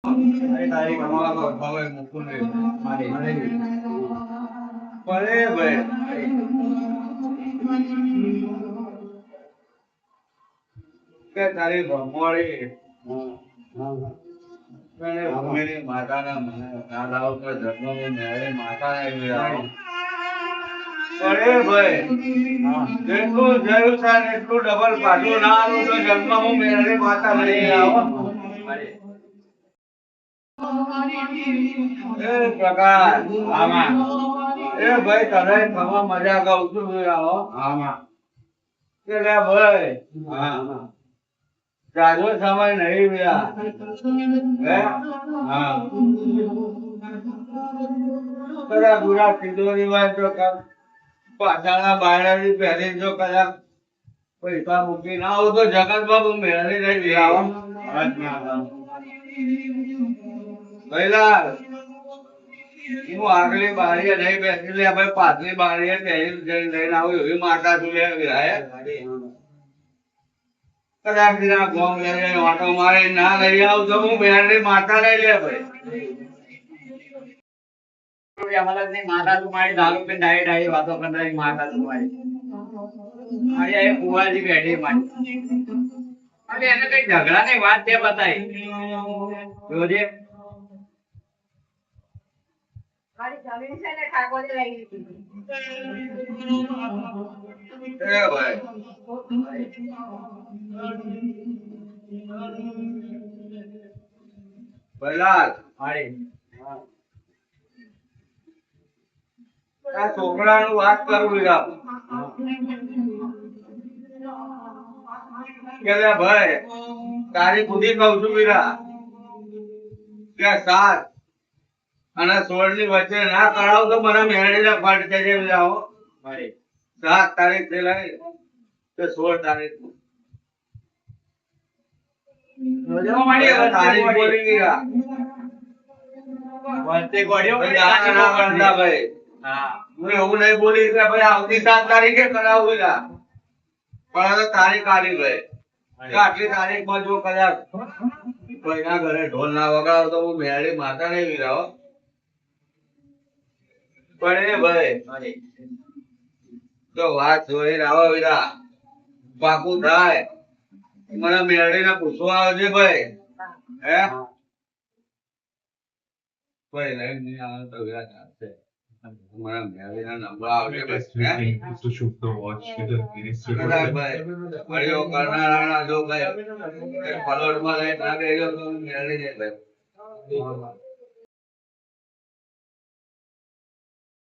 અરે તારી કમાવા ભાવે મુકું ને મારે પડે ભાઈ કે તારી ભમોળી ભૂમિની માતાના મને ના લાવ તો જન્મ મેળે માતાને વિરાવો પડે ભાઈ જેટલું જયું છે ને એટલું ડબલ પાછું ના આવું તો જન્મ હું મેળે માતા લઈ આવો એ પ્રકાશ આમાં એ ભાઈ તને ખબર મજા કહું છું આવો આમાં કે લે ભાઈ હા જાજો સમય નહીં રહ્યા હે હા કદાચ ગુરા તિજોરી હોય તો પાછળના બાયણાની પહેરી જો કદાચ પૈસા મૂકી ના આવું તો જગતમાં હું મેળવી નહીં આવો ભઈલાલ હું આગલી બારીએ નહીં બેસી લે ભાઈ પાછલી બારીએ પહેરી લઈને આવું એવી માતા તું લે વિરાય કદાચ ના ગોમ લઈને ઓટો મારી ના લઈ આવું તો હું બેનની માતા લઈ લે ભાઈ માતા તમારી દારૂ પે ડાઈ ડાઈ વાતો કરનારી માતા તમારી મારી આ કુવાજી બેઠી મારી અરે એને કઈ ઝઘડા ની વાત છે બતાઈ જોજે મારી જમીન છે ને ઠાકોરે લઈ લીધી એ ભાઈ ભઈલાલ મારી આ છોકરાનું વાત કરું લીધા કે લે ભાઈ તારી બુદ્ધિ કહું છું વીરા કે 7 અને 16 ની વચ્ચે ના કરાવ તો મને મેળીને ફટ છે જે જાઓ મારી 7 તારીખ થી લઈ તો 16 તારીખ રોજો મારી હવે તારીખ બોલી વીરા વંતે ગોડ્યો ના વંતા ભાઈ હા હું એવું નહીં બોલી કે ભાઈ આવતી 7 તારીખે કરાવું વીરા પણ હવે તારીખ આલી ભાઈ આટલી તારીખમાં જો કદાચ કોઈના ઘરે ઢોલ ના વગાડો તો હું મેળી માતા નહીં વિરાવો પણ એ ભાઈ તો વાત જોઈ આવો વિરા પાકું થાય મને મેળીને પૂછવા આવજે ભાઈ હે કોઈ નહીં આવે તો વિરા ચાલશે મને મેળીને નંબર આવજે બસ to shoot the watch with the ministry. ભાઈ કરનારા જો ભાઈ ફલોડમાં લઈ ના ગયો તો મેળી દે ભાઈ